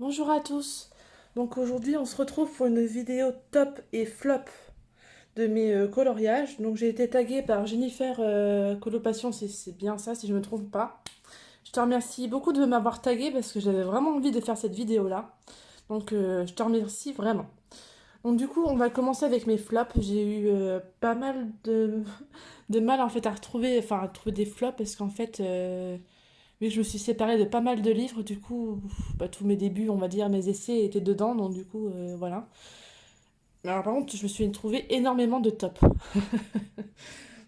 Bonjour à tous. Donc aujourd'hui, on se retrouve pour une vidéo top et flop de mes coloriages. Donc j'ai été taguée par Jennifer Colopassion, c'est bien ça si je me trompe pas. Je te remercie beaucoup de m'avoir taguée parce que j'avais vraiment envie de faire cette vidéo là. Donc je te remercie vraiment. Donc du coup, on va commencer avec mes flops. J'ai eu pas mal de mal en fait à trouver des flops parce qu'en fait vu que je me suis séparée de pas mal de livres, du coup, bah, tous mes débuts, on va dire, mes essais étaient dedans, donc du coup, voilà. Alors par contre, je me suis trouvé énormément de tops.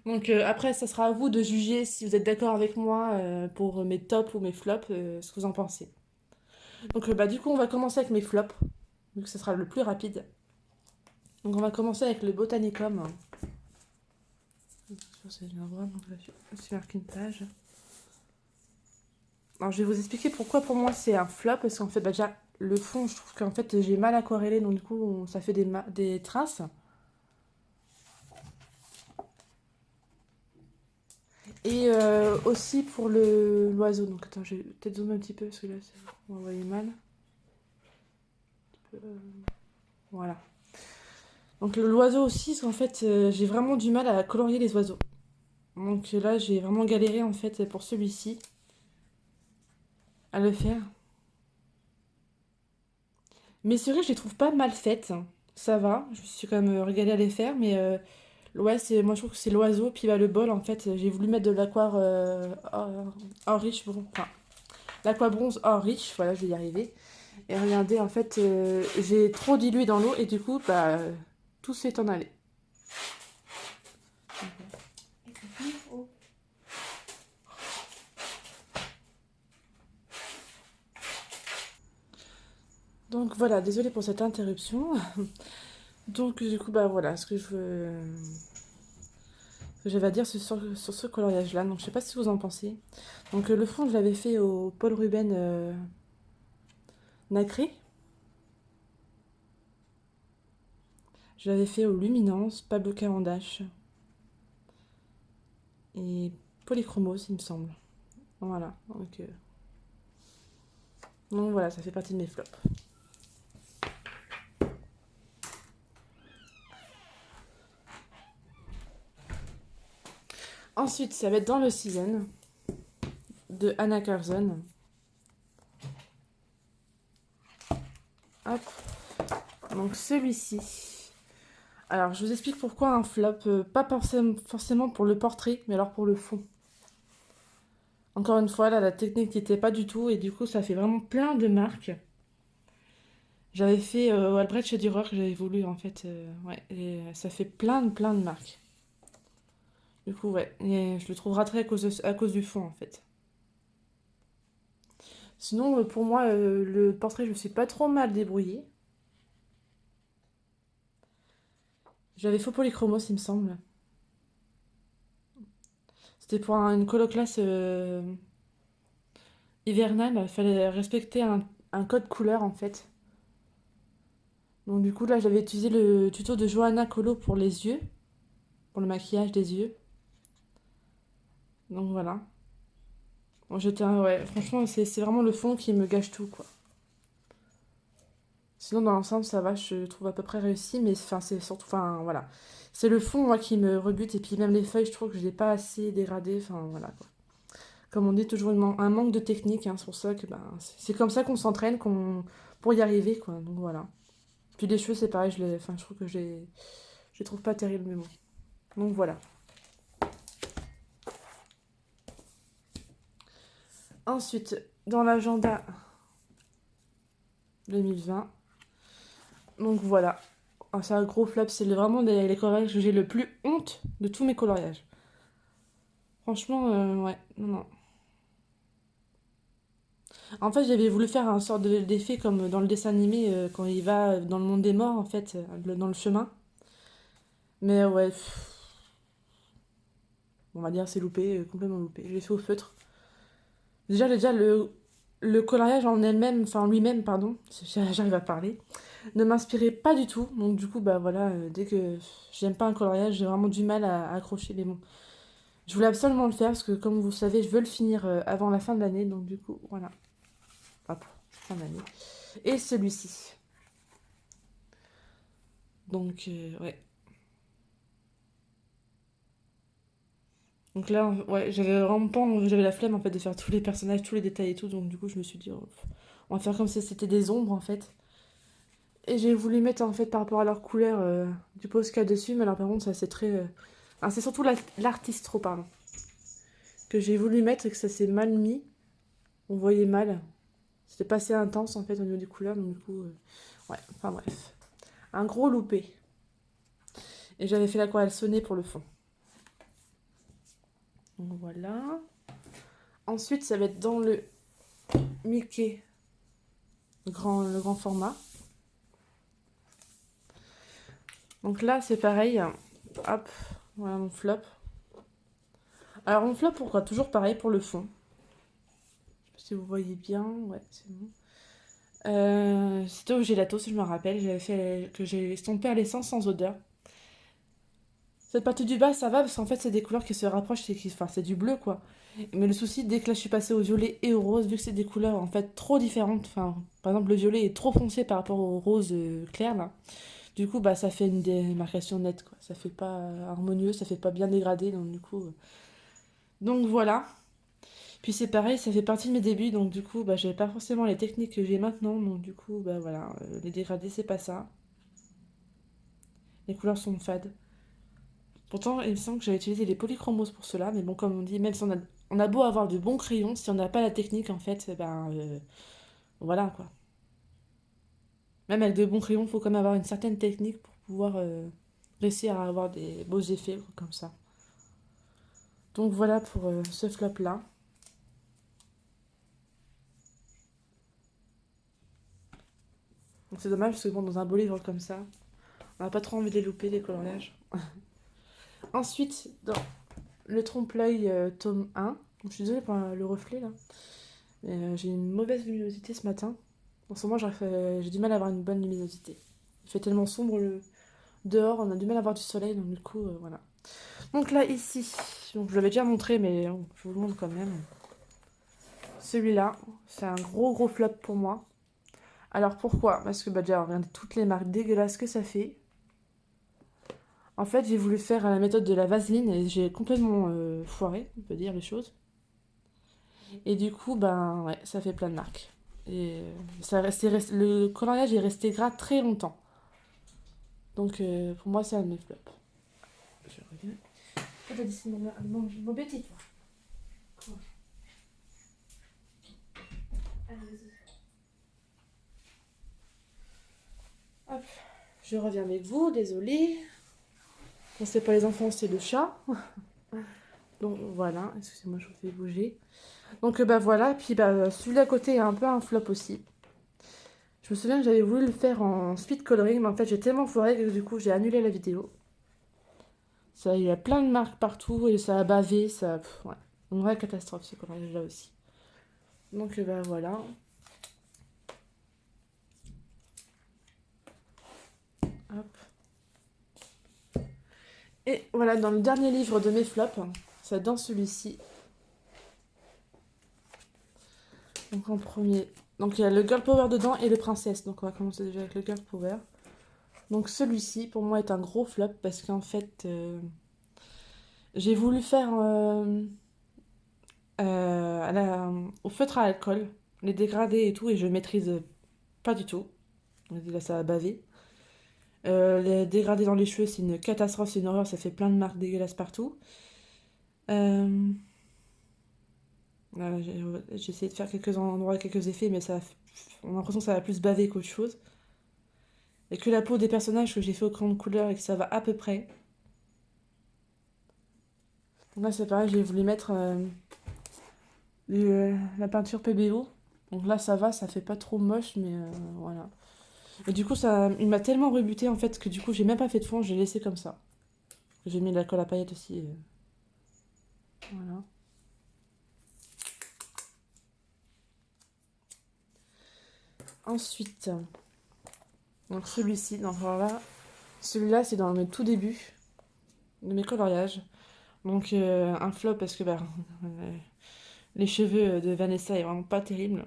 Donc après, ça sera à vous de juger si vous êtes d'accord avec moi pour mes tops ou mes flops, ce que vous en pensez. Donc bah, du coup, on va commencer avec mes flops, vu que ce sera le plus rapide. Donc on va commencer avec le Botanicum. Je viens voir, donc là, je suis marqué une page. Alors, je vais vous expliquer pourquoi pour moi c'est un flop, parce qu'en fait, bah, déjà, le fond, je trouve qu'en fait, j'ai mal aquarellé, donc du coup, ça fait des traces. Et aussi pour l'oiseau. Donc, attends, je vais peut-être zoomer un petit peu, parce que là, on va voyez mal. Euh, voilà. Donc, l'oiseau aussi, parce qu'en fait, j'ai vraiment du mal à colorier les oiseaux. Donc là, j'ai vraiment galéré, en fait, pour celui-ci, à le faire. Mais c'est vrai que je les trouve pas mal faites. Ça va, je me suis quand même régalée à les faire, mais ouais, moi je trouve que c'est l'oiseau, puis bah, le bol, en fait, j'ai voulu mettre de l'aquar or riche, bon, enfin, l'aqua bronze or riche, voilà, je vais y arriver. Et regardez, en fait, j'ai trop dilué dans l'eau, et du coup, bah, tout s'est en allé. Donc voilà, désolée pour cette interruption. Donc du coup, bah voilà, ce que j'avais à dire sur ce coloriage-là. Donc je sais pas si vous en pensez. Donc le fond, je l'avais fait au Paul Ruben nacré. Je l'avais fait au Luminance, Pablo Cavendish et Polychromos, il me semble. Voilà. Donc voilà, ça fait partie de mes flops. Ensuite, ça va être dans le season de Anna Carson. Hop. Donc celui-ci. Alors, je vous explique pourquoi un flop. Pas forcément pour le portrait, mais alors pour le fond. Encore une fois, là, la technique n'était pas du tout, et du coup, ça fait vraiment plein de marques. J'avais fait Albrecht Dürer, que j'avais voulu, en fait. Ouais, et ça fait plein de marques. Du coup, ouais, et je le trouve raté à cause du fond, en fait. Sinon, pour moi, le portrait, je me suis pas trop mal débrouillée. J'avais faux polychromos, il me semble. C'était pour une coloclasse hivernale. Il fallait respecter un code couleur, en fait. Donc, du coup, là, j'avais utilisé le tuto de Johanna Colo pour les yeux, pour le maquillage des yeux. Donc, voilà. Bon, ouais, franchement, c'est vraiment le fond qui me gâche tout, quoi. Sinon, dans l'ensemble, ça va, je trouve à peu près réussi, mais enfin, c'est surtout, enfin, voilà. C'est le fond, moi, qui me rebute, et puis même les feuilles, je trouve que je l'ai pas assez dégradé, enfin, voilà, quoi. Comme on dit, toujours un manque de technique, hein, c'est pour ça que, ben, c'est comme ça qu'on s'entraîne, pour y arriver, quoi, donc voilà. Puis les cheveux, c'est pareil, enfin, je trouve que je les trouve pas terribles, mais bon. Donc voilà. Ensuite, dans l'agenda 2020, donc voilà. Ah, c'est un gros flop, c'est vraiment les coloriages que j'ai le plus honte de tous mes coloriages. Franchement, ouais, non, non. En fait, j'avais voulu faire un sort d'effet comme dans le dessin animé quand il va dans le monde des morts, en fait, dans le chemin. Mais ouais, on va dire c'est loupé, complètement loupé. Je l'ai fait au feutre. Déjà le coloriage en elle-même, enfin en lui-même, pardon, si j'arrive à parler, ne m'inspirait pas du tout. Donc du coup, bah voilà, dès que j'aime pas un coloriage, j'ai vraiment du mal à accrocher. Mais bon, je voulais absolument le faire parce que comme vous savez, je veux le finir avant la fin de l'année. Donc du coup, voilà. Hop. fin d'année. Et celui-ci. Donc, ouais. Donc là, ouais, j'avais vraiment pas, j'avais la flemme en fait de faire tous les personnages, tous les détails et tout, donc du coup je me suis dit, oh, on va faire comme si c'était des ombres en fait. Et j'ai voulu mettre en fait par rapport à leur couleur du Posca dessus, mais alors par contre ça c'est très... Ah, c'est surtout l'artistro, pardon, que j'ai voulu mettre et que ça s'est mal mis. On voyait mal. C'était pas assez intense en fait au niveau des couleurs, donc du coup... ouais, enfin bref. Un gros loupé. Et j'avais fait l'aquarelle sonnée pour le fond. Donc voilà. Ensuite, ça va être dans le Mickey, le grand format. Donc là, c'est pareil. Hop, voilà mon flop. Alors mon flop, pourquoi? Toujours pareil pour le fond. Je sais pas si vous voyez bien. Ouais, c'est bon. C'était au gelato, si je me rappelle. J'avais fait que j'ai estompé à l'essence sans odeur. Cette partie du bas, ça va parce qu'en fait, c'est des couleurs qui se rapprochent. Enfin, c'est du bleu, quoi. Mais le souci, dès que là, je suis passée au violet et au rose, vu que c'est des couleurs en fait trop différentes. Enfin, par exemple, le violet est trop foncé par rapport au rose clair, là. Du coup, bah, ça fait une démarcation nette, quoi. Ça fait pas harmonieux, ça fait pas bien dégradé, donc du coup... Donc voilà. Puis c'est pareil, ça fait partie de mes débuts, donc du coup, bah, j'avais pas forcément les techniques que j'ai maintenant, donc du coup, bah voilà, les dégradés, c'est pas ça. Les couleurs sont fades. Pourtant, il me semble que j'avais utilisé les polychromos pour cela, mais bon, comme on dit, même si on a beau avoir de bons crayons, si on n'a pas la technique, en fait, ben voilà quoi. Même avec de bons crayons, il faut quand même avoir une certaine technique pour pouvoir réussir à avoir des beaux effets comme ça. Donc voilà pour ce flop-là. Donc c'est dommage parce que bon, dans un beau livre comme ça, on n'a pas trop envie de les louper, les coloriages. Ensuite, dans le trompe-l'œil tome 1, donc, je suis désolée pour le reflet là, mais j'ai une mauvaise luminosité ce matin. En ce moment, j'ai du mal à avoir une bonne luminosité. Il fait tellement sombre dehors, on a du mal à avoir du soleil, donc du coup, voilà. Donc là, ici, donc je l'avais déjà montré, mais je vous le montre quand même. Celui-là, c'est un gros flop pour moi. Alors pourquoi? Parce que bah, déjà, regardez toutes les marques dégueulasses que ça fait. En fait, j'ai voulu faire la méthode de la vaseline et j'ai complètement foiré, on peut dire les choses. Et du coup, ben ouais, ça fait plein de marques. Et le coloriage est resté gras très longtemps. Donc pour moi, c'est un de mes flops. Je reviens. Oh, t'as dit c'est mon bêtise, toi. Quoi? Allez, vas-y. Hop, je reviens avec vous, désolée. Bon, c'est pas les enfants, c'est le chat. Donc voilà, excusez-moi, je vous fais bouger. Donc bah voilà, puis bah celui à côté est un peu un flop aussi. Je me souviens que j'avais voulu le faire en speed coloring, mais en fait j'ai tellement foiré que du coup j'ai annulé la vidéo. Ça, il y a plein de marques partout et ça a bavé, ça... ouais. Une vraie catastrophe ce coloriage là aussi. Donc bah voilà. Hop. Et voilà, dans le dernier livre de mes flops, c'est dans celui-ci. Donc en premier, donc il y a le Girl Power dedans et le Princesse. Donc on va commencer déjà avec le Girl Power. Donc celui-ci pour moi est un gros flop parce qu'en fait j'ai voulu faire au feutre à alcool les dégradés et tout et je maîtrise pas du tout. Donc là ça a bavé. Les dégradés dans les cheveux c'est une catastrophe, c'est une horreur, ça fait plein de marques dégueulasses partout. Euh, j'ai essayé de faire quelques endroits, quelques effets mais on a l'impression que ça va plus baver qu'autre chose. Et que la peau des personnages que j'ai fait au crayon de couleur et que ça va à peu près. Donc là c'est pareil, j'ai voulu mettre la peinture PBO. Donc là ça va, ça fait pas trop moche, mais voilà. Et du coup il m'a tellement rebuté en fait que du coup j'ai même pas fait de fond, j'ai laissé comme ça. J'ai mis de la colle à paillettes aussi. Voilà. Ensuite, donc celui-ci, donc voilà. Celui-là c'est dans mes tout débuts de mes coloriages. Donc un flop parce que bah, les cheveux de Vanessa est vraiment pas terrible.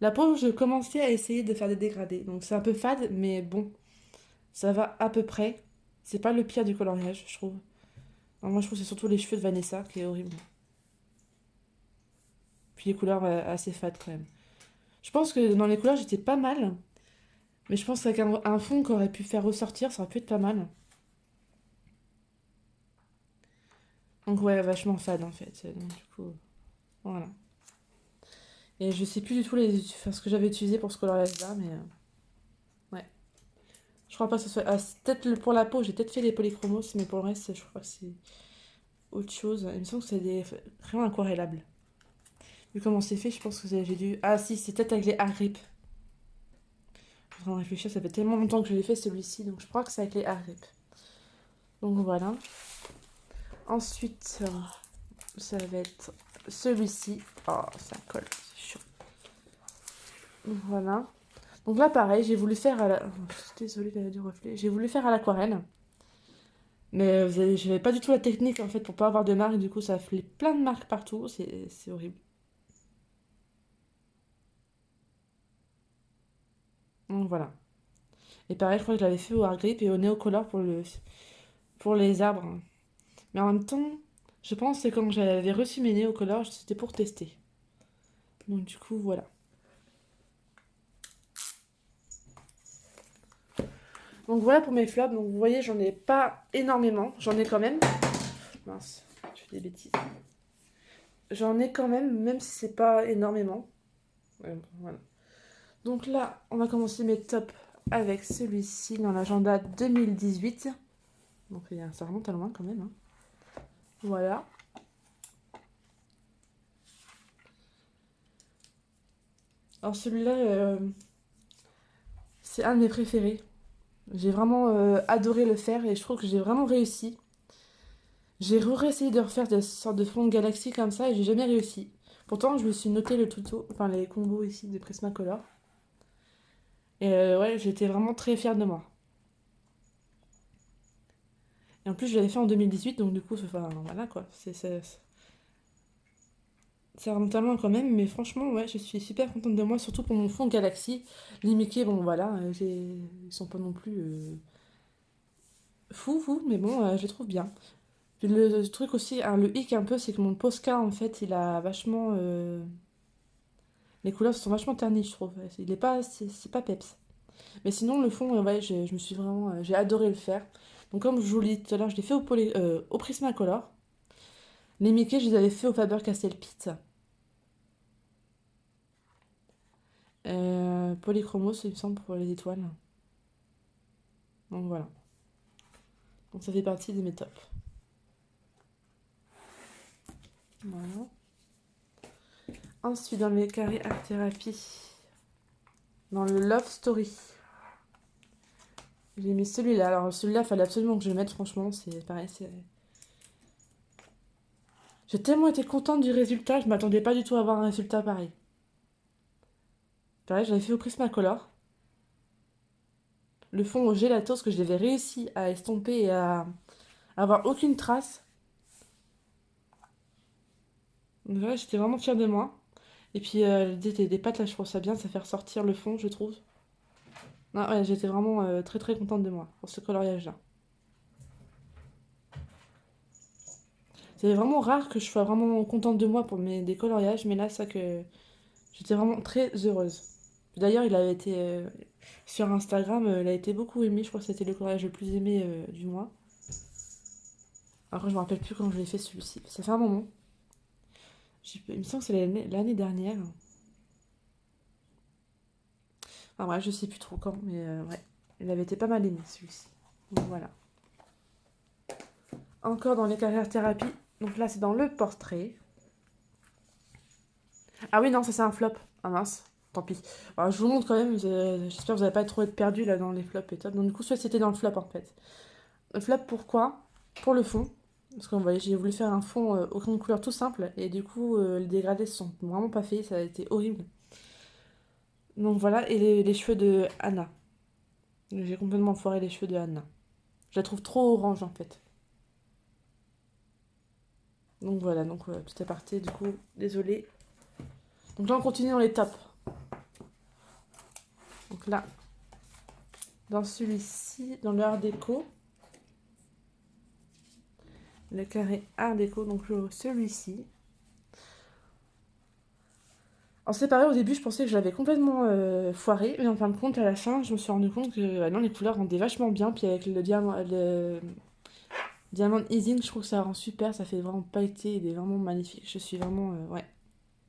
La peau, je commençais à essayer de faire des dégradés. Donc c'est un peu fade, mais bon, ça va à peu près. C'est pas le pire du coloriage, je trouve. Non, moi, je trouve que c'est surtout les cheveux de Vanessa qui est horrible. Puis les couleurs assez fades quand même. Je pense que dans les couleurs, j'étais pas mal. Mais je pense qu'avec un fond qu'on aurait pu faire ressortir, ça aurait pu être pas mal. Donc ouais, vachement fade en fait. Donc du coup, voilà. Et je sais plus du tout enfin, ce que j'avais utilisé pour ce coloriage là, mais ouais. Je crois pas que ce soit... Ah, peut-être pour la peau, j'ai peut-être fait les polychromos, mais pour le reste, je crois que c'est autre chose. Il me semble que c'est des crayons aquarellables. Vu comment c'est fait, je pense que j'ai dû... Ah si, c'est peut-être avec les hair grip. Je suis en train de réfléchir, ça fait tellement longtemps que je l'ai fait celui-ci, donc je crois que c'est avec les hair grip. Donc voilà. Ensuite, ça va être celui-ci. Oh, ça colle, c'est chaud. Donc voilà. Donc là, pareil, j'ai voulu faire à la... oh, je suis désolée du reflet. J'ai voulu faire à l'aquarelle. Mais j'avais pas du tout la technique en fait pour pas avoir de marques. Du coup, ça a fait plein de marques partout. C'est horrible. Donc voilà. Et pareil, je crois que je l'avais fait au Art Grip et au Neocolor pour les arbres. Mais en même temps, je pense que quand j'avais reçu mes Neocolor, c'était pour tester. Donc du coup, voilà. Donc voilà pour mes flops. Donc vous voyez, j'en ai pas énormément. J'en ai quand même. Mince, je fais des bêtises. J'en ai quand même si c'est pas énormément. Ouais, bon, voilà. Donc là, on va commencer mes tops avec celui-ci dans l'agenda 2018. Donc ça remonte à loin quand même. Hein. Voilà. Alors celui-là, c'est un de mes préférés. J'ai vraiment adoré le faire et je trouve que j'ai vraiment réussi. J'ai réessayé de refaire des sortes de fonds de galaxie comme ça et j'ai jamais réussi. Pourtant, je me suis noté le tuto, enfin les combos ici de Prismacolor. Et ouais, j'étais vraiment très fière de moi. Et en plus, je l'avais fait en 2018, donc du coup, enfin, voilà quoi. Ça remonte tellement quand même, mais franchement, ouais, je suis super contente de moi, surtout pour mon fond Galaxy. Les Mickey, bon voilà, ils sont pas non plus fous, mais bon, je les trouve bien. Puis le truc aussi, hein, le hic un peu, c'est que mon Posca, en fait, il a vachement... les couleurs sont vachement ternies, je trouve. Il est pas, c'est pas peps. Mais sinon, le fond, ouais, je me suis vraiment... j'ai adoré le faire. Donc comme je vous l'ai dit tout à l'heure, je l'ai fait au Prismacolor. Les Mickey, je les avais fait au Faber-Castell Pit. Polychromos, il me semble, pour les étoiles. Donc voilà. Donc ça fait partie de mes tops. Voilà. Ensuite, dans les carrés art thérapie, dans le Love Story, j'ai mis celui-là. Alors celui-là, il fallait absolument que je le mette, franchement, c'est pareil. J'ai tellement été contente du résultat, je m'attendais pas du tout à avoir un résultat pareil. Pareil, j'avais fait au Prismacolor. Le fond au gelatos que j'avais réussi à estomper et à avoir aucune trace. Donc là, j'étais vraiment fière de moi. Et puis des pâtes là, je trouve ça bien, ça fait ressortir le fond, je trouve. Non, ouais, j'étais vraiment très très contente de moi pour ce coloriage-là. C'est vraiment rare que je sois vraiment contente de moi pour des coloriages, mais là, ça que j'étais vraiment très heureuse. D'ailleurs, il avait été sur Instagram, il a été beaucoup aimé. Je crois que c'était le coloriage le plus aimé du mois. Après, je me rappelle plus quand je l'ai fait celui-ci. Ça fait un moment. Il me semble que c'est l'année dernière. Enfin bref, je sais plus trop quand, mais ouais. Il avait été pas mal aimé celui-ci. Donc voilà. Encore dans les carrières thérapie. Donc là, c'est dans le portrait. Ah oui, non, ça c'est un flop. Ah mince, tant pis. Alors, je vous montre quand même, j'espère que vous n'allez pas trop être perdu là dans les flops et top. Donc du coup, soit c'était dans le flop en fait. Le flop pourquoi? Pour le fond. Parce que vous voyez, j'ai voulu faire un fond au crayon de couleur tout simple. Et du coup, les dégradés se sont vraiment pas faits. Ça a été horrible. Donc voilà, et les cheveux de Anna. J'ai complètement foiré les cheveux de Anna. Je la trouve trop orange en fait. Donc voilà, donc petit aparté, du coup, désolé. Donc là, on continue dans les tops. Donc là, dans celui-ci, dans le Art déco, le carré Art déco, donc celui-ci. Alors c'est pareil, au début je pensais que je l'avais complètement foiré, mais en fin de compte à la fin je me suis rendu compte que non, les couleurs rendaient vachement bien, puis avec le diamant easing je trouve que ça rend super, ça fait vraiment pailleté, il est vraiment magnifique, je suis vraiment ouais,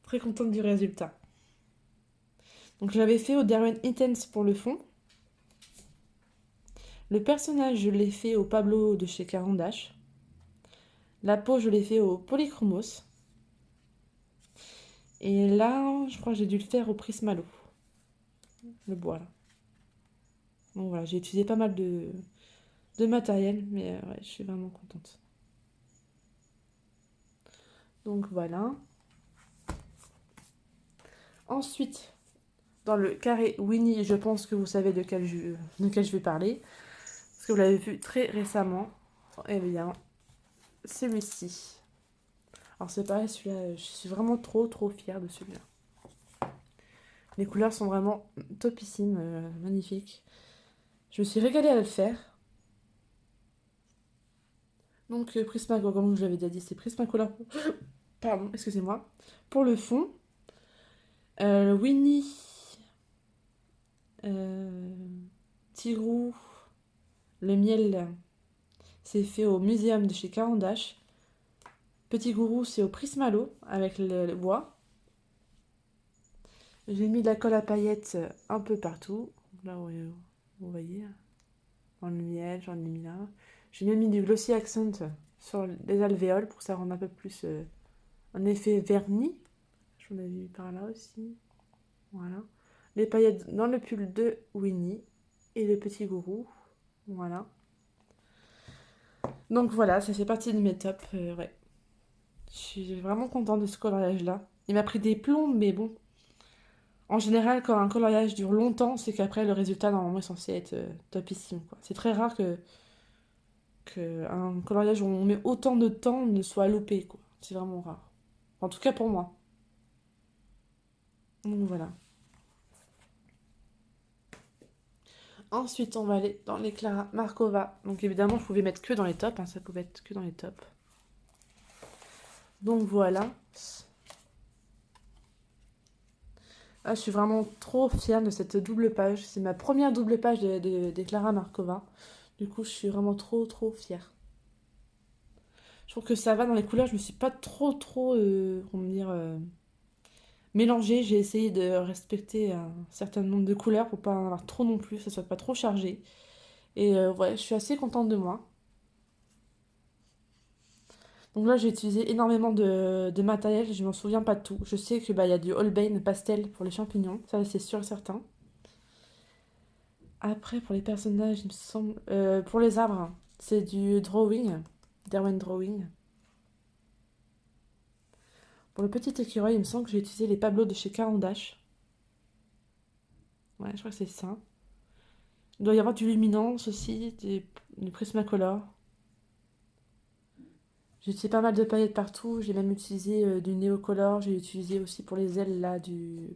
très contente du résultat. Donc je l'avais fait au Darwin Intense pour le fond. Le personnage je l'ai fait au Pablo de chez Caran d'Ache. La peau je l'ai fait au Polychromos. Et là je crois que j'ai dû le faire au Prismalo, le bois là. Donc voilà, j'ai utilisé pas mal de matériel, mais ouais, je suis vraiment contente. Donc voilà. Ensuite, dans le carré Winnie, je pense que vous savez de quel je vais parler, parce que vous l'avez vu très récemment. Eh bien, celui-ci. Alors c'est pareil, celui-là, je suis vraiment trop fière de celui-là. Les couleurs sont vraiment topissimes, magnifiques. Je me suis régalée à le faire. Donc Prismacolor, comme je l'avais déjà dit, c'est Prismacolor. Pardon, excusez-moi. Pour le fond, le Winnie, Tigrou, le miel, c'est fait au muséum de chez Caran d'Ache. Petit gourou, c'est au Prismalo avec le bois. J'ai mis de la colle à paillettes un peu partout. Là où vous voyez, dans le miel, j'en ai mis là. J'ai même mis du glossy accent sur les alvéoles pour que ça rende un peu plus un effet vernis. J'en ai vu par là aussi. Voilà. Les paillettes dans le pull de Winnie et le petit gourou. Voilà. Donc voilà, ça fait partie de mes tops. Ouais. Je suis vraiment contente de ce coloriage-là. Il m'a pris des plombs, mais bon. En général, quand un coloriage dure longtemps, c'est qu'après, le résultat, normalement, est censé être topissime, quoi. C'est très rare que un coloriage où on met autant de temps ne soit loupé, quoi. C'est vraiment rare. En tout cas, pour moi. Donc voilà. Ensuite, on va aller dans les Clara Markova. Donc évidemment, je pouvais mettre que dans les tops, hein, ça pouvait être que dans les tops. Donc voilà. Ah, je suis vraiment trop fière de cette double page. C'est ma première double page des Clara Markova. Du coup, je suis vraiment trop fière. Je trouve que ça va dans les couleurs. Je me suis pas trop, comment dire, mélangée. J'ai essayé de respecter un certain nombre de couleurs pour pas en avoir trop non plus, que ça soit pas trop chargé. Et ouais, je suis assez contente de moi. Donc là, j'ai utilisé énormément de matériel, je m'en souviens pas de tout. Je sais que bah, y a du Holbein pastel pour les champignons, ça c'est sûr et certain. Après, pour les personnages, il me semble. Pour les arbres, c'est du drawing, Derwent Drawing. Pour le petit écureuil, il me semble que j'ai utilisé les Pablo de chez Caran d'Ache. Ouais, je crois que c'est ça. Il doit y avoir du Luminance aussi, du Prismacolor. J'ai utilisé pas mal de paillettes partout. J'ai même utilisé du Neocolor. J'ai utilisé aussi pour les ailes là de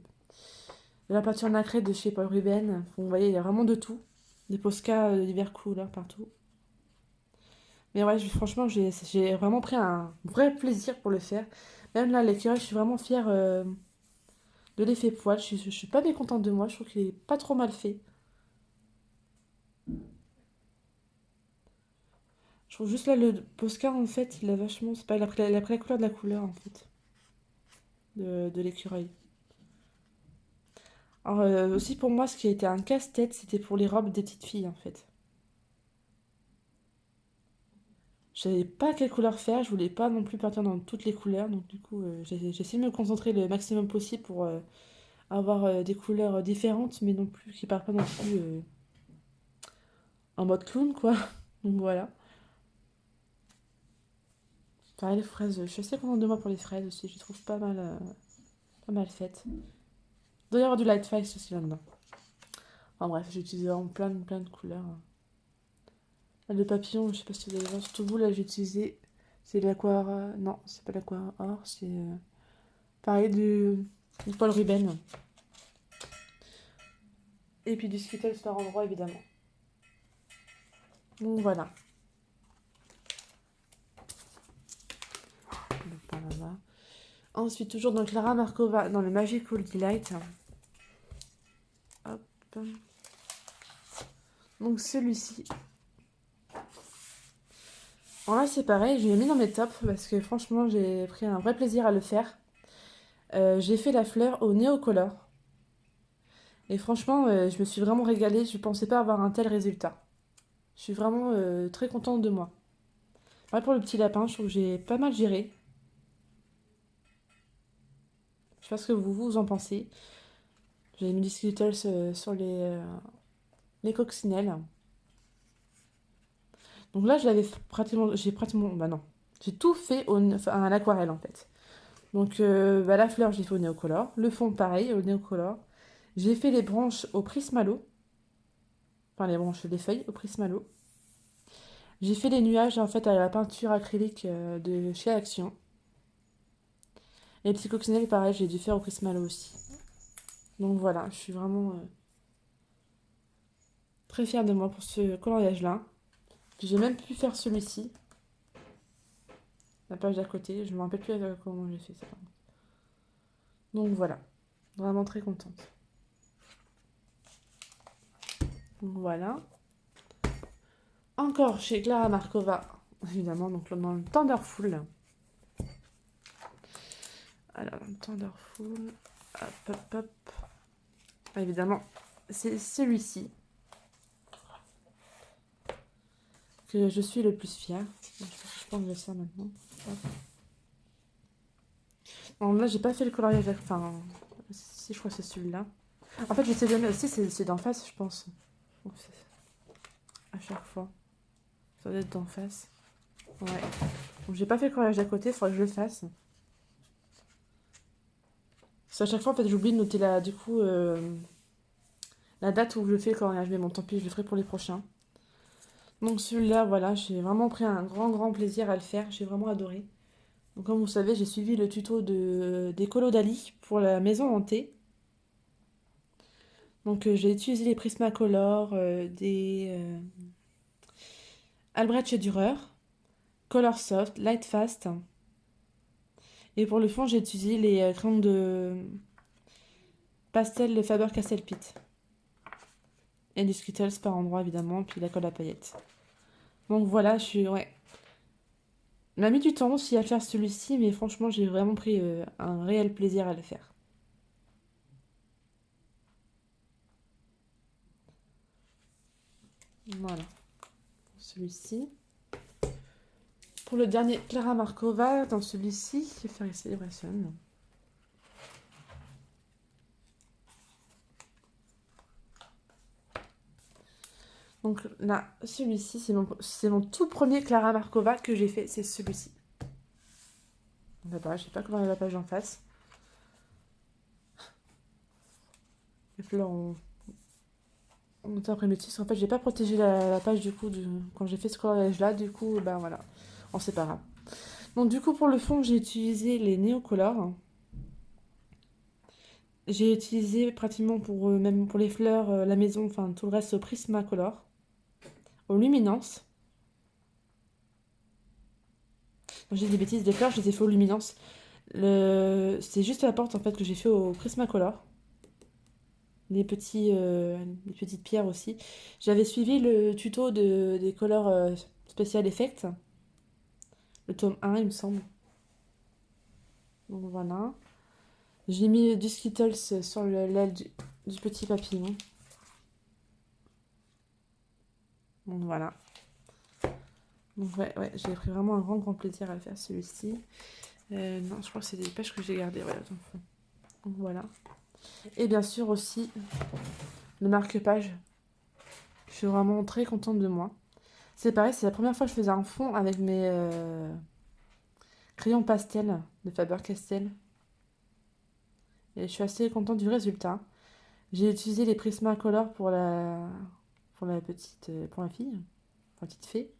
la peinture nacrée de chez Paul Ruben. Vous voyez, il y a vraiment de tout. Des Posca de divers couleurs partout. Mais ouais, franchement, j'ai vraiment pris un vrai plaisir pour le faire. Même là, l'écureuil, je suis vraiment fière de l'effet poil. Je suis pas mécontente de moi. Je trouve qu'il est pas trop mal fait. Je trouve juste là, le Posca, en fait, il a vachement. C'est pas, il a pris la couleur de la couleur, en fait, de l'écureuil. Alors, aussi pour moi, ce qui a été un casse-tête, c'était pour les robes des petites filles, en fait. Je savais pas quelle couleur faire, je voulais pas non plus partir dans toutes les couleurs, donc du coup, j'ai essayé de me concentrer le maximum possible pour avoir des couleurs différentes, mais non plus qui partent pas non plus en mode clown, quoi. Donc voilà. Pareil, les fraises, je suis assez contente de moi pour les fraises aussi, je les trouve pas mal faites. Il doit y avoir du light face aussi là-dedans. Enfin bref, j'ai utilisé vraiment plein de couleurs. Là, le papillon, je sais pas si vous allez voir, surtout vous, là, j'ai utilisé, c'est l'aquarelle, non, c'est pas l'aquarelle or, c'est pareil du Paul Ruben. Et puis du Skittles par endroit, évidemment. Donc voilà. Donc, par là-bas. Ensuite, toujours dans Clara Markova, dans le Magical Delight. Hop. Donc celui-ci. Alors là, c'est pareil, je l'ai mis dans mes tops parce que franchement, j'ai pris un vrai plaisir à le faire. J'ai fait la fleur au Neocolor. Et franchement, je me suis vraiment régalée. Je pensais pas avoir un tel résultat. Je suis vraiment très contente de moi. Ouais, pour le petit lapin, je trouve que j'ai pas mal géré. Je sais pas ce que vous en pensez. J'ai mis des Skittles sur les coccinelles. Donc là, j'ai pratiquement, bah non, j'ai tout fait à l'aquarelle en fait. Donc bah, la fleur, j'ai fait au néocolor. Le fond, pareil, au néocolor. J'ai fait les branches au Prismalo. Enfin, les branches, les feuilles au Prismalo. J'ai fait les nuages en fait à la peinture acrylique de chez Action. Et les petits coccinelles, pareil, j'ai dû faire au Prismalo aussi. Donc voilà, je suis vraiment très fière de moi pour ce coloriage-là. J'ai même pu faire celui-ci, la page d'à côté. Je ne me rappelle plus comment j'ai fait ça. Donc voilà, vraiment très contente. Donc voilà. Encore chez Clara Markova, évidemment, donc dans le Thunderful. Alors, dans le Thunderful, hop, hop, hop. Ah, évidemment, c'est celui-ci que je suis le plus fière. Je pense que ça maintenant. Hop. Bon, là, j'ai pas fait le coloriage. Enfin, si je crois que c'est celui-là. En fait, je sais jamais. Si, c'est d'en face, je pense. Donc, à chaque fois. Ça doit être d'en face. Ouais. Donc, j'ai pas fait le coloriage d'à côté, il faudrait que je le fasse. Parce qu'à chaque fois, en fait, j'oublie de noter du coup, la date où je fais le coloriage. Mais bon, tant pis, je le ferai pour les prochains. Donc, celui-là, voilà, j'ai vraiment pris un grand plaisir à le faire. J'ai vraiment adoré. Donc, comme vous savez, j'ai suivi le tuto des colos d'Ali pour la maison hantée. Donc, j'ai utilisé les Prismacolor, des Albrecht Dürer, Color Soft, Light Fast. Et pour le fond, j'ai utilisé les crayons de pastel de Faber-Castell Pitt. Et des Skittles par endroit, évidemment, puis la colle à paillettes. Donc voilà, je suis... Ouais. On m'a mis du temps aussi à faire celui-ci, mais franchement, j'ai vraiment pris un réel plaisir à le faire. Voilà. Celui-ci. Pour le dernier, Clara Markova, dans celui-ci, je vais faire une célébration. Donc là, celui-ci, c'est mon tout premier Clara Markova que j'ai fait, c'est celui-ci. Là-bas, je sais pas comment est la page en face. Les fleurs ont été imprimées dessus. En fait, j'ai pas protégé la page du coup quand j'ai fait ce coloriage-là. Du coup, ben voilà, on c'est pas grave. Donc du coup, pour le fond, j'ai utilisé les néocolores. J'ai utilisé pratiquement même pour les fleurs, la maison, enfin tout le reste au Prismacolor, aux luminances. J'ai des bêtises, des fleurs, je les ai fait aux luminances. C'est juste la porte en fait que j'ai fait au Prismacolor. Les petites pierres aussi. J'avais suivi le tuto des Color Special Effects, le tome 1 il me semble. Donc voilà. J'ai mis du Skittles sur l'aile du petit papillon. Donc voilà. Donc ouais, j'ai pris vraiment un grand plaisir à le faire celui-ci. Non, je crois que c'est des pages que j'ai gardées. Ouais, donc voilà. Et bien sûr aussi le marque-page. Je suis vraiment très contente de moi. C'est pareil, c'est la première fois que je faisais un fond avec mes crayons pastel de Faber-Castell. Et je suis assez contente du résultat. J'ai utilisé les Prismacolor pour la pour la fille, pour la petite fée.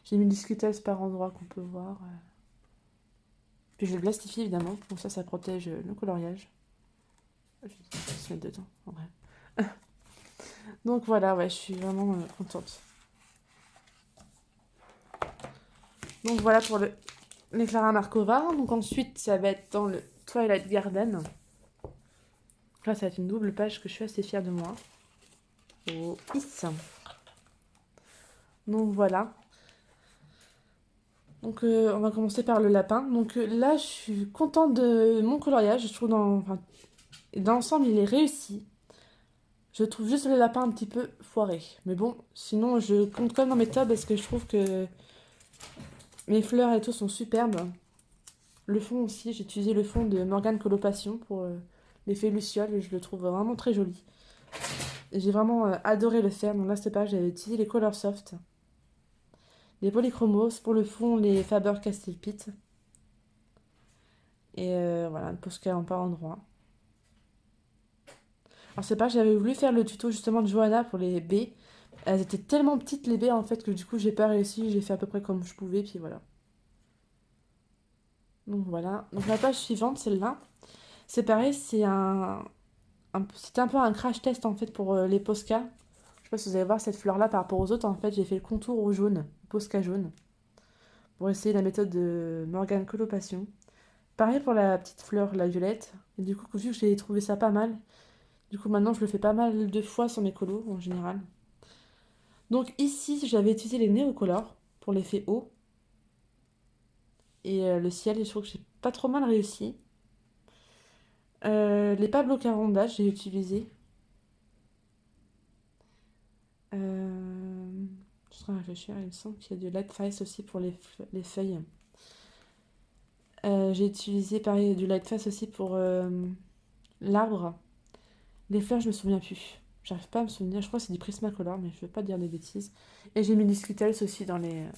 J'ai mis du Skittles par endroit qu'on peut voir. Puis je le blastifie évidemment, donc ça protège le coloriage. Je vais se mettre dedans, en vrai. Donc voilà, ouais, je suis vraiment contente. Donc voilà pour les Clara Markova. Donc ensuite, ça va être dans le Twilight Garden. Là, ça va être une double page que je suis assez fière de moi. Oh, is. Donc voilà. Donc on va commencer par le lapin. Donc là, je suis contente de mon coloriage. Je trouve enfin, dans l'ensemble, il est réussi. Je trouve juste le lapin un petit peu foiré. Mais bon, sinon, je compte quand même dans mes tops parce que je trouve que mes fleurs et tout sont superbes. Le fond aussi, j'ai utilisé le fond de Morgane Coloration pour l'effet Luciole et je le trouve vraiment très joli. J'ai vraiment adoré le faire. Donc là, cette page, j'avais utilisé les Color Soft, les Polychromos, pour le fond, les Faber-Castell Pit. Et voilà, une Posca en par endroit. Alors c'est pas, j'avais voulu faire le tuto justement de Johanna pour les baies. Elles étaient tellement petites les baies en fait que du coup j'ai pas réussi, j'ai fait à peu près comme je pouvais, puis voilà. Donc voilà. Donc la page suivante, celle-là, c'est pareil, c'était un peu un crash test en fait pour les Posca. Je sais pas si vous allez voir cette fleur-là par rapport aux autres, en fait j'ai fait le contour au jaune, Posca jaune, pour essayer la méthode de Morgane Coloration. Pareil pour la petite fleur, la violette. Et du coup, vu que j'ai trouvé ça pas mal, du coup maintenant je le fais pas mal de fois sur mes colos en général. Donc ici, j'avais utilisé les néocolores pour l'effet haut. Et le ciel, et je trouve que j'ai pas trop mal réussi. Les Pablo Caronda, j'ai utilisé. Je suis en train de réfléchir, il me semble qu'il y a du light face aussi pour les feuilles. J'ai utilisé pareil du light face aussi pour l'arbre. Les fleurs, je me souviens plus. J'arrive pas à me souvenir, je crois que c'est du Prismacolor, mais je veux pas dire des bêtises. Et j'ai mis des Skittles aussi dans les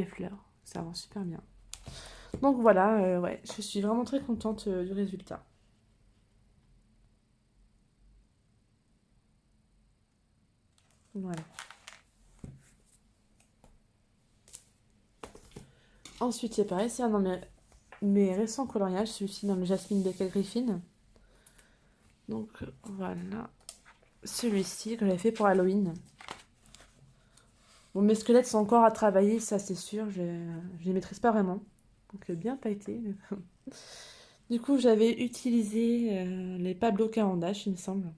fleurs. Ça rend super bien. Donc voilà, ouais, je suis vraiment très contente du résultat. Voilà. Ensuite, c'est pareil, c'est un de mes récents coloriages, celui-ci dans le Jasmine Becca Griffin. Donc voilà, celui-ci que j'avais fait pour Halloween. Bon, mes squelettes sont encore à travailler, ça c'est sûr, je les maîtrise pas vraiment. Donc bien pailleté. Du coup, j'avais utilisé les Pablo Carandache, il me semble.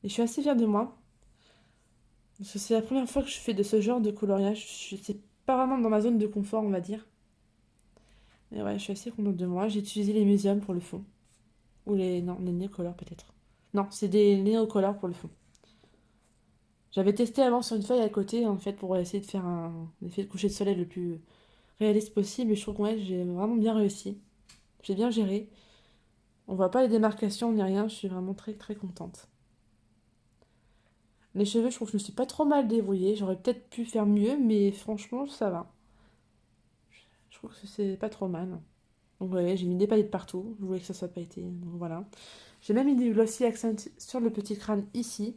Et je suis assez fière de moi. Parce que c'est la première fois que je fais de ce genre de coloriage. C'est pas vraiment dans ma zone de confort, on va dire. Et ouais, je suis assez contente de moi. J'ai utilisé les muséums pour le fond. Ou les... Non, les néocolores peut-être. Non, c'est des néocolores pour le fond. J'avais testé avant sur une feuille à côté, en fait, pour essayer de faire un effet de coucher de soleil le plus réaliste possible. Et je trouve que ouais, j'ai vraiment bien réussi. J'ai bien géré. On voit pas les démarcations ni rien. Je suis vraiment très très contente. Les cheveux, je trouve que je me suis pas trop mal débrouillée. J'aurais peut-être pu faire mieux, mais franchement, ça va. Je trouve que c'est pas trop mal. Donc ouais, j'ai mis des paillettes partout. Je voulais que ça soit pailleté. Donc voilà. J'ai même mis du glossy accent sur le petit crâne ici.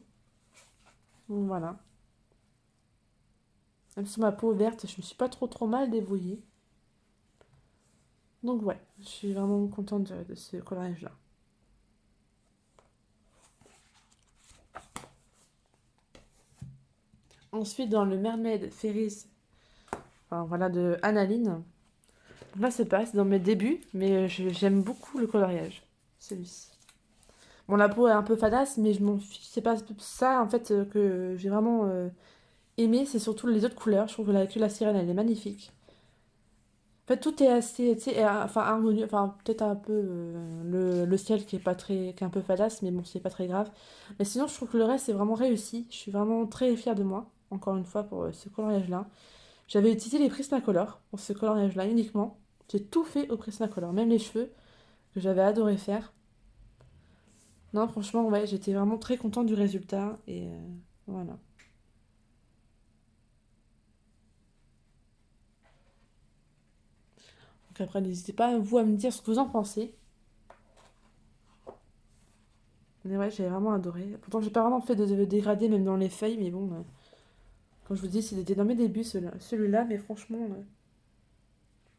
Donc voilà. Même sur ma peau verte, je me suis pas trop mal débrouillée. Donc ouais, je suis vraiment contente de ce coloriage-là. Ensuite, dans le Mermaid Fairies, enfin, voilà, de Analine. Là, c'est pas, c'est dans mes débuts, mais j'aime beaucoup le coloriage. Celui-ci. Bon, la peau est un peu fadasse, mais je m'en fiche. C'est pas ça, en fait, que j'ai vraiment aimé. C'est surtout les autres couleurs. Je trouve que la sirène, elle est magnifique. En fait, tout est assez, tu sais, enfin, harmonieux. Enfin, peut-être un peu le ciel qui est pas très, qui est un peu fadasse, mais bon, c'est pas très grave. Mais sinon, je trouve que le reste, c'est vraiment réussi. Je suis vraiment très fière de moi, encore une fois, pour ce coloriage-là. J'avais utilisé les Prismacolor pour ce coloriage-là uniquement. J'ai tout fait au Prismacolor, même les cheveux, que j'avais adoré faire. Non, franchement, ouais, j'étais vraiment très contente du résultat. Et voilà. Donc après, n'hésitez pas, vous, à me dire ce que vous en pensez. Mais ouais, j'ai vraiment adoré. Pourtant, j'ai pas vraiment fait de dégradé, même dans les feuilles, mais bon, comme je vous dis, c'était dans mes débuts, celui-là, mais franchement,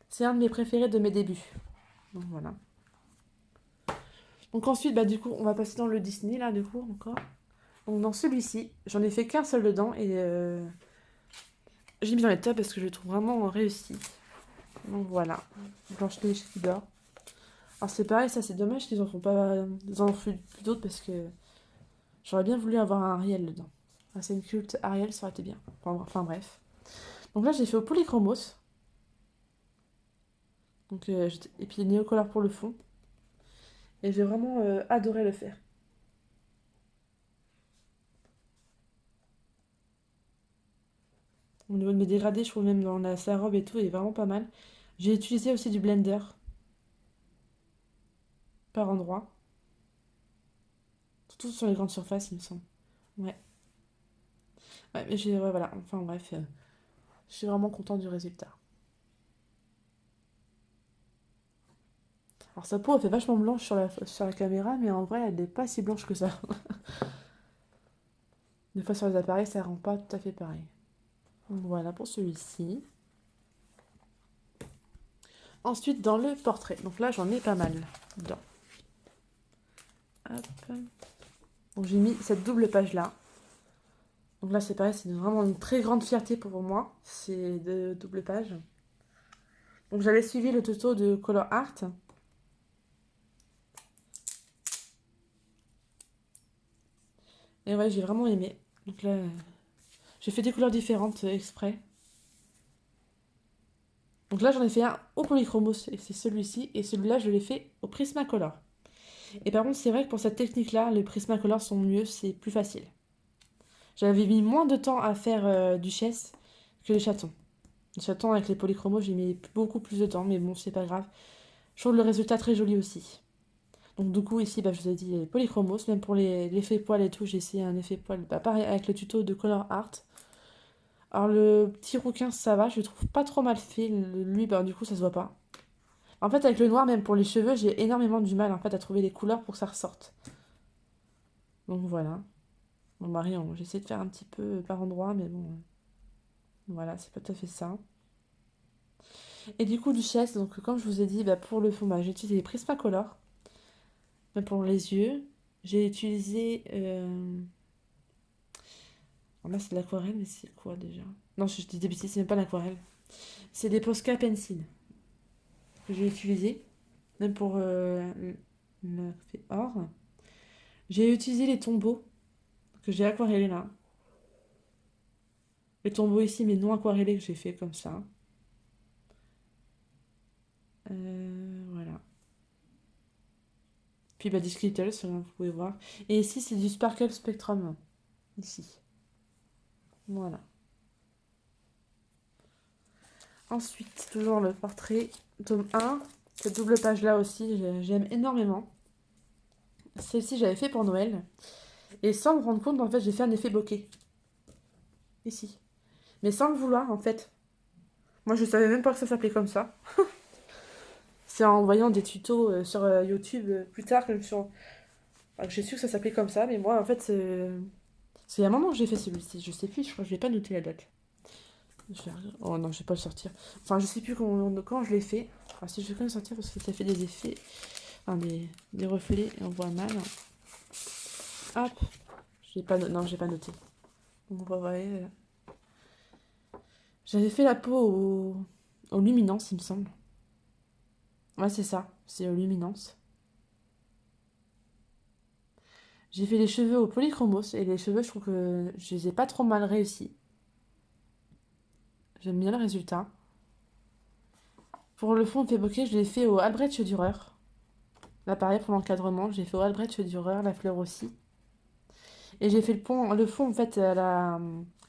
c'est un de mes préférés de mes débuts. Donc voilà. Donc ensuite, bah du coup, on va passer dans le Disney, là, du coup, encore. Donc dans celui-ci, j'en ai fait qu'un seul dedans, et j'ai mis dans les tops parce que je le trouve vraiment réussi. Donc voilà, Blanche-Neige qui dort. Alors c'est pareil, ça c'est dommage qu'ils en font pas, ils en font plus d'autres parce que j'aurais bien voulu avoir un Ariel dedans. Un scène culte Ariel, ça aurait été bien. Enfin, bref. Donc là j'ai fait au polychromos. Donc, et puis néocolore pour le fond. Et j'ai vraiment adoré le faire. Au niveau de mes dégradés, je trouve même dans sa robe et tout, il est vraiment pas mal. J'ai utilisé aussi du blender par endroit. Surtout sur les grandes surfaces, il me semble. Ouais. Ouais, mais ouais, voilà. Enfin bref, je suis vraiment contente du résultat. Alors sa peau, elle fait vachement blanche sur la caméra, mais en vrai, elle n'est pas si blanche que ça. Des fois sur les appareils, ça rend pas tout à fait pareil. Donc voilà pour celui-ci. Ensuite, dans le portrait. Donc là, j'en ai pas mal dedans. Hop. Donc j'ai mis cette double page-là. Donc là, c'est pareil, c'est vraiment une très grande fierté pour moi. C'est de double page. Donc j'avais suivi le tuto de Color Art. Et ouais, j'ai vraiment aimé. Donc là, j'ai fait des couleurs différentes exprès. Donc là, j'en ai fait un au polychromos, et c'est celui-ci. Et celui-là, je l'ai fait au Prismacolor. Et par contre, c'est vrai que pour cette technique-là, les Prismacolor sont mieux, c'est plus facile. J'avais mis moins de temps à faire Duchesse que les chatons. Les chatons avec les polychromos, j'ai mis beaucoup plus de temps, mais bon, c'est pas grave. Je trouve le résultat très joli aussi. Donc du coup, ici, bah, je vous ai dit les polychromos, même pour l'effet poil et tout, j'ai essayé un effet poil. Bah, pareil avec le tuto de Color Art. Alors le petit rouquin, ça va, je le trouve pas trop mal fait. Lui, bah, du coup, ça se voit pas. En fait, avec le noir, même pour les cheveux, j'ai énormément du mal en fait à trouver les couleurs pour que ça ressorte. Donc voilà. Mon mari, j'essaie de faire un petit peu par endroit, mais bon, voilà, c'est pas tout à fait ça. Et du coup, Duchesse, donc comme je vous ai dit, bah, pour le fond, bah, j'ai utilisé les Prismacolor. Même pour les yeux, j'ai utilisé. Alors là, c'est de l'aquarelle, mais c'est quoi déjà? Non, je dis des bêtises, c'est même pas l'aquarelle. C'est des Posca Pencil que j'ai utilisé. Même pour le fait or. J'ai utilisé les tombeaux que j'ai aquarellés là. Les tombeaux ici, mais non aquarellés que j'ai fait comme ça. Voilà. Puis bah, des Skittles, vous pouvez voir. Et ici, c'est du Sparkle Spectrum. Ici. Voilà. Ensuite, toujours le portrait, tome 1. Cette double page là aussi, j'aime énormément. Celle-ci, j'avais fait pour Noël. Et sans me rendre compte, en fait, j'ai fait un effet bokeh. Ici. Mais sans le vouloir, en fait. Moi, je savais même pas que ça s'appelait comme ça. C'est en voyant des tutos sur YouTube plus tard que j'ai su que ça s'appelait comme ça. Mais moi, en fait, c'est il y a un moment que j'ai fait celui-ci. Je sais plus, je crois que je vais pas noté la date. Oh non, je vais pas le sortir. Enfin, je sais plus quand je l'ai fait. Enfin, si je vais quand même sortir parce que ça fait des effets, enfin des reflets et on voit mal. Hop, non, j'ai pas noté. Donc, vous voyez, j'avais fait la peau au luminance, il me semble. Ouais, c'est ça, c'est au luminance. J'ai fait les cheveux au polychromos et les cheveux, je trouve que je les ai pas trop mal réussis. J'aime bien le résultat. Pour le fond fait bokeh, je l'ai fait au Albrecht Dürer. Là, pareil, pour l'encadrement, j'ai fait au Albrecht Dürer, la fleur aussi. Et j'ai fait le fond, en fait, à la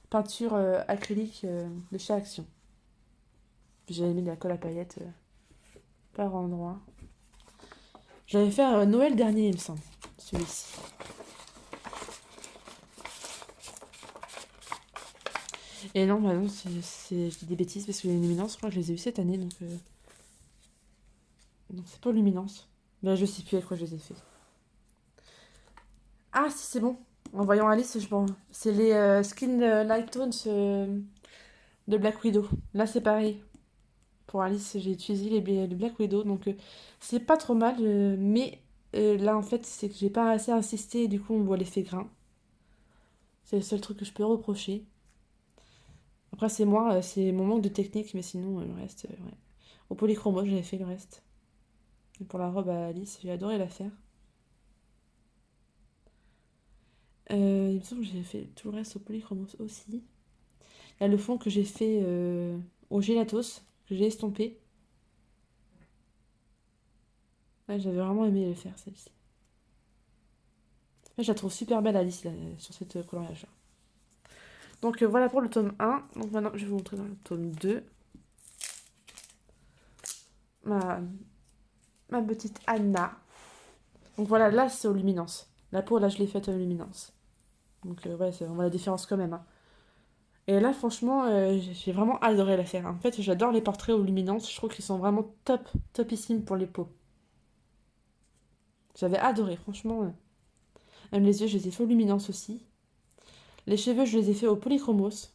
peinture acrylique de chez Action. J'avais mis de la colle à paillettes par endroit. J'avais fait Noël dernier, il me semble, celui-ci. Et non, bah non, je dis des bêtises parce que les luminances, je crois que je les ai eu cette année, donc non, c'est pas luminance. Là, je sais plus à quoi je les ai fait. Ah, si, c'est bon. En voyant Alice, c'est les Skin Light Tones de Black Widow. Là, c'est pareil. Pour Alice, j'ai utilisé les Black Widow, donc c'est pas trop mal, mais Là, en fait, c'est que j'ai pas assez insisté et du coup, on voit l'effet grain. C'est le seul truc que je peux reprocher. Après, c'est moi, c'est mon manque de technique, mais sinon, le reste, ouais. Au polychromos, j'avais fait le reste. Et pour la robe à Alice, j'ai adoré la faire. Il me semble que j'ai fait tout le reste au polychromos aussi. Il y a le fond que j'ai fait au gélatos, que j'ai estompé. Ouais, j'avais vraiment aimé le faire, celle-ci. Là, je la trouve super belle, Alice, là, sur cette coloriage-là. Donc voilà pour le tome 1. Donc maintenant, je vais vous montrer dans le tome 2. Ma, ma petite Anna. Donc voilà, là, c'est aux luminances. La peau, là, je l'ai faite aux luminances. Donc ouais, on voit la différence quand même, hein. Et là, franchement, j'ai vraiment adoré la faire. En fait, j'adore les portraits aux luminances. Je trouve qu'ils sont vraiment top, topissimes pour les peaux. J'avais adoré, franchement. Même les yeux, je les ai fait aux luminances aussi. Les cheveux, je les ai fait au polychromos.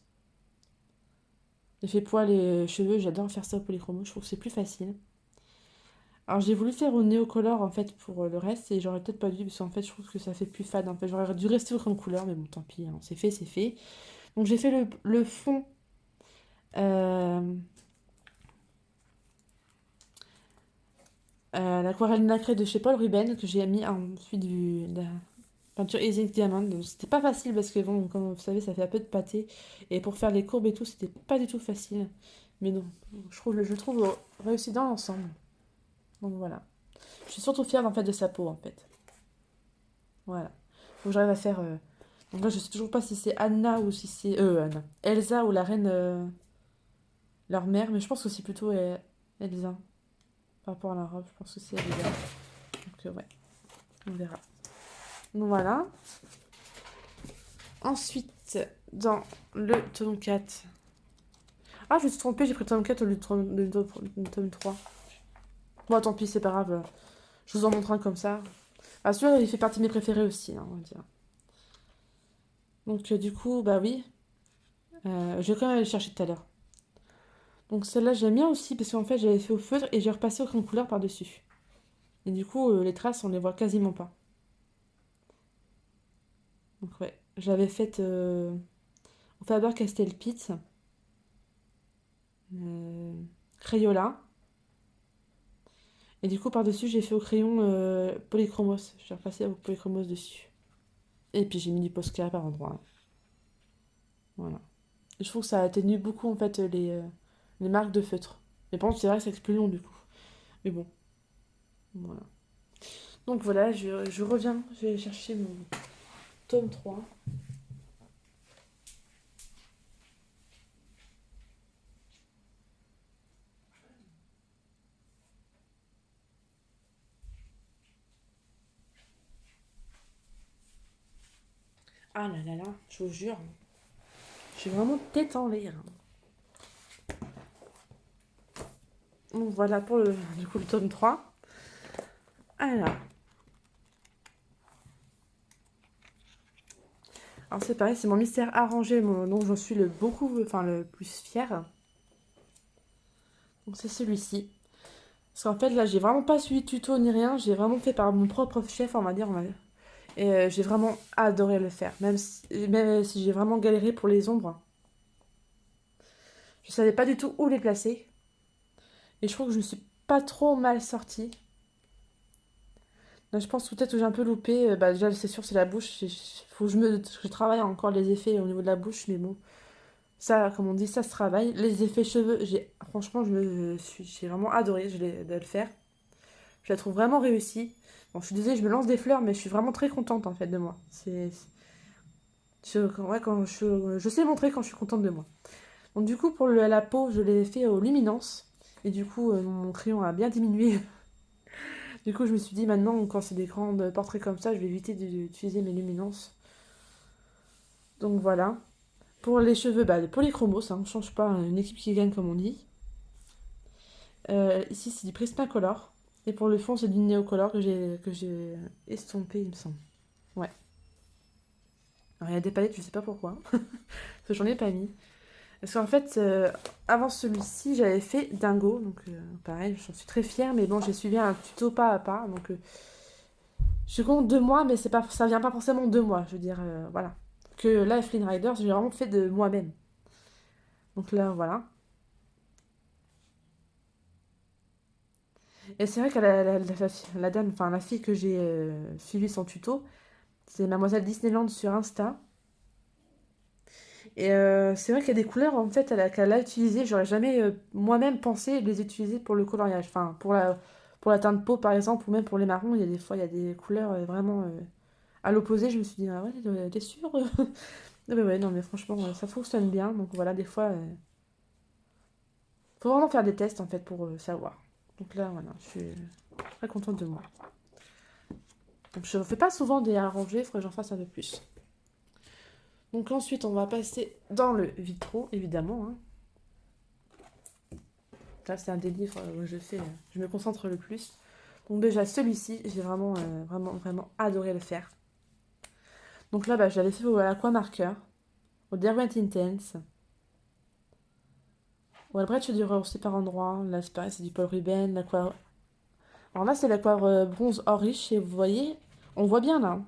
L'effet poils et cheveux, j'adore faire ça au polychromos. Je trouve que c'est plus facile. Alors, j'ai voulu faire au néocolor, en fait, pour le reste. Et j'aurais peut-être pas dû, parce qu'en fait, je trouve que ça fait plus fade. En fait, j'aurais dû rester aux crème couleur, mais bon, tant pis, hein, c'est fait, c'est fait. Donc, j'ai fait le fond. euh, L'aquarelle nacrée de chez Paul Ruben que j'ai mis ensuite de la peinture Easy Diamond. Donc, c'était pas facile parce que bon, comme vous savez, ça fait un peu de pâté et pour faire les courbes et tout, c'était pas du tout facile. Mais non, je trouve réussi dans l'ensemble. Donc voilà. Je suis surtout fière en fait de sa peau en fait. Voilà. Faut que j'arrive à faire. Donc là, je sais toujours pas si c'est Anna ou si c'est Anna. Elsa ou la reine leur mère, mais je pense que c'est plutôt Elsa par rapport à la robe. Je pense que c'est Elsa. Donc ouais, on verra. Donc voilà. Ensuite, dans le tome 4. Ah, je me suis trompée, j'ai pris le tome 4 au lieu de tome 3. Bon, tant pis, c'est pas grave. Je vous en montre un comme ça. Ah, celui-là, il fait partie de mes préférés aussi, hein, on va dire. Donc, du coup, bah oui. Je vais quand même aller le chercher tout à l'heure. Donc, celle-là, j'aime bien aussi parce qu'en fait, j'avais fait au feutre et j'ai repassé au crayon couleur par-dessus. Et du coup, les traces, on les voit quasiment pas. Donc, ouais. J'avais fait au Faber-Castell-Pitt. Crayola. Et du coup, par-dessus, j'ai fait au crayon polychromos. J'ai repassé au polychromos dessus. Et puis, j'ai mis du Posca par endroit. Voilà. Et je trouve que ça atténue beaucoup, en fait, les marques de feutre. Mais par contre, c'est vrai que c'est plus long, du coup. Mais bon, voilà. Donc voilà, je reviens. Je vais chercher mon tome 3. Ah là là là, je vous jure. Je suis vraiment tête en l'air. Donc voilà pour du coup, le tome 3. Alors c'est pareil, c'est mon mystère arrangé, dont j'en suis le plus fière. Donc c'est celui-ci. Parce qu'en fait là, j'ai vraiment pas suivi de tuto ni rien, j'ai vraiment fait par mon propre chef, on va dire. Et j'ai vraiment adoré le faire, même si j'ai vraiment galéré pour les ombres. Je savais pas du tout où les placer. Et je trouve que je me suis pas trop mal sortie. Là, je pense peut-être que j'ai un peu loupé. Bah, déjà, c'est sûr, c'est la bouche. Faut que je travaille encore les effets au niveau de la bouche, mais bon. Ça, comme on dit, ça se travaille. Les effets cheveux, franchement, j'ai vraiment adoré de le faire. Je la trouve vraiment réussie. Bon, je suis désolée, je me lance des fleurs, mais je suis vraiment très contente en fait de moi. Ouais, je sais montrer quand je suis contente de moi. Donc du coup, pour la peau, je l'ai fait aux luminances. Et du coup, mon crayon a bien diminué. Du coup, je me suis dit maintenant, quand c'est des grands portraits comme ça, je vais éviter d'utiliser mes luminances. Donc voilà. Pour les cheveux, bah, les polychromos, hein, on ne change pas, hein, une équipe qui gagne comme on dit. Ici, c'est du Prismacolor. Et pour le fond, c'est du Neocolor que j'ai estompé, il me semble. Ouais. Alors, il y a des palettes, je sais pas pourquoi. Parce que j'en ai pas mis. Parce qu'en fait, avant celui-ci, j'avais fait Dingo. Donc, pareil, j'en suis très fière. Mais bon, j'ai suivi un tuto pas à pas. Donc, Je suis contente de moi, mais c'est pas, ça vient pas forcément de moi, je veux dire, voilà. Que là, Flynn Rider, j'ai vraiment fait de moi-même. Donc là, voilà. Et c'est vrai que la dame, enfin la fille que j'ai suivi son tuto, c'est Mademoiselle Disneyland sur Insta. Et c'est vrai qu'il y a des couleurs en fait qu'elle a utilisées, j'aurais jamais moi-même pensé les utiliser pour le coloriage. Enfin, pour la teinte de peau par exemple, ou même pour les marrons, il y a des fois il y a des couleurs vraiment à l'opposé. Je me suis dit, ah ouais, t'es sûre? Ah bah ouais, non mais franchement, ça fonctionne bien. Donc voilà, des fois, faut vraiment faire des tests en fait pour savoir. Donc là, voilà, je suis très contente de moi. Donc je ne fais pas souvent des arrangés, il faudrait que j'en fasse un peu plus. Donc ensuite, on va passer dans le vitro, évidemment, hein. Ça, c'est un des livres où je me concentre le plus. Donc déjà, celui-ci, j'ai vraiment, vraiment adoré le faire. Donc là, bah, je l'avais fait au Aquamarker, au Derwent Intense, au Albrecht Dürer aussi par endroit. Là, c'est pareil, c'est du Paul Ruben, l'Aqua... Alors là, c'est l'Aqua bronze or riche, et vous voyez, on voit bien là.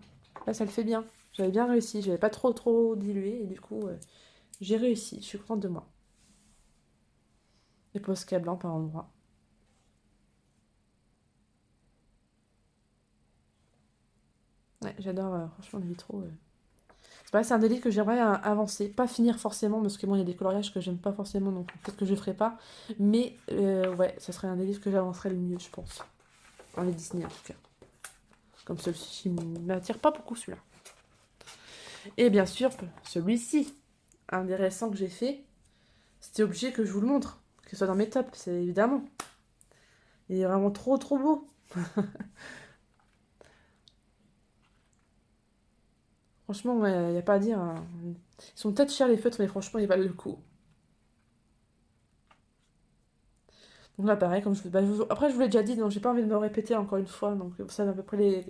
Là, ça le fait bien. J'avais bien réussi, j'avais pas trop dilué, et du coup, j'ai réussi, je suis contente de moi. Et Posca blanc par endroit. Ouais, j'adore franchement le vitro. C'est pareil, c'est un délire que j'aimerais avancer. Pas finir forcément, parce que bon, il y a des coloriages que j'aime pas forcément, donc peut-être que je ferai pas. Mais ouais, ça serait un délire que j'avancerais le mieux, je pense. Dans les Disney en tout cas. Comme celui-ci ne m'attire pas beaucoup celui-là. Et bien sûr, celui-ci, un des récents que j'ai fait, c'était obligé que je vous le montre. Que ce soit dans mes tops, c'est évidemment. Il est vraiment trop beau. Franchement, il n'y a pas à dire, hein. Ils sont peut-être chers les feutres, mais franchement, ils valent le coup. Donc là, pareil, comme après, je vous l'ai déjà dit, donc j'ai pas envie de me répéter encore une fois. Donc, vous savez à peu près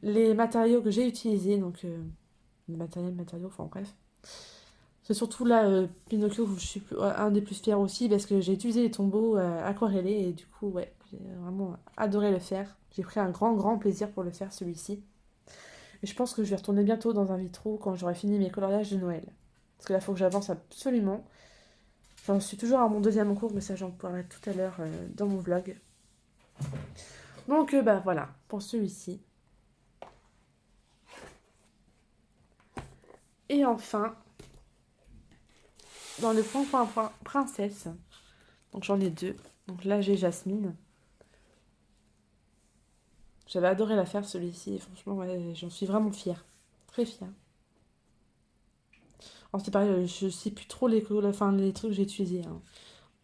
les matériaux que j'ai utilisés. Donc, les matériaux, enfin bref. C'est surtout là, Pinocchio, où je suis un des plus fiers aussi, parce que j'ai utilisé les tombeaux aquarellés. Et du coup, ouais, j'ai vraiment adoré le faire. J'ai pris un grand plaisir pour le faire, celui-ci. Et je pense que je vais retourner bientôt dans un vitro quand j'aurai fini mes coloriages de Noël. Parce que là, il faut que j'avance absolument. J'en suis toujours à mon deuxième cours, mais ça, j'en parlerai tout à l'heure dans mon vlog. Donc, bah voilà, pour celui-ci. Et enfin, dans le point princesse. Donc, j'en ai deux. Donc là, j'ai Jasmine. J'avais adoré la faire, celui-ci. Et franchement, ouais, j'en suis vraiment fière. Très fière. Alors, c'est pareil, je sais plus trop les trucs que j'ai utilisés, hein.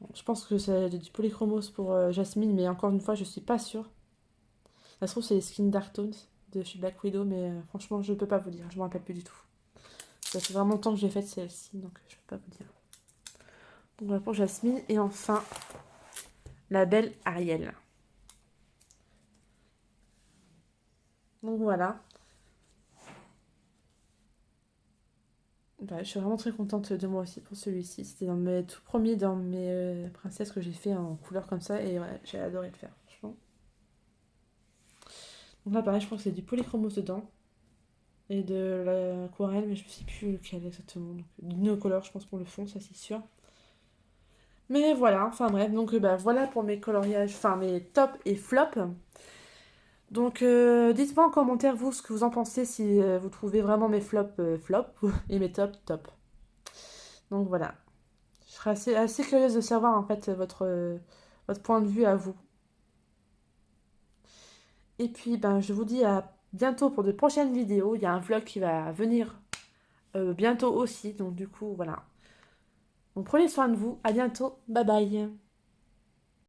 Bon, je pense que c'est du polychromos pour Jasmine, mais encore une fois, je suis pas sûre. Ça se trouve, c'est les Skin Dark Tones de chez Black Widow, mais franchement, je peux pas vous dire. Je me rappelle plus du tout. Ça fait vraiment longtemps que j'ai fait celle-ci, donc je peux pas vous dire. Donc voilà pour Jasmine. Et enfin, la belle Ariel. Donc voilà. Bah, je suis vraiment très contente de moi aussi pour celui-ci. C'était dans mes tout premiers dans mes princesses que j'ai fait en couleur comme ça. Et ouais, j'ai adoré le faire, franchement. Donc là, pareil, je crois que c'est du polychromos dedans. Et de l'aquarelle, mais je ne sais plus lequel exactement. Donc, du Neocolor, je pense, pour le fond, ça c'est sûr. Mais voilà, enfin bref, donc bah, voilà pour mes coloriages, enfin mes tops et flops. Donc dites-moi en commentaire vous ce que vous en pensez, si vous trouvez vraiment mes flops flop et mes tops top. Donc voilà, je serais assez curieuse de savoir en fait votre point de vue à vous. Et puis ben, je vous dis à bientôt pour de prochaines vidéos. Il y a un vlog qui va venir bientôt aussi, donc du coup voilà. Donc prenez soin de vous, à bientôt, bye bye.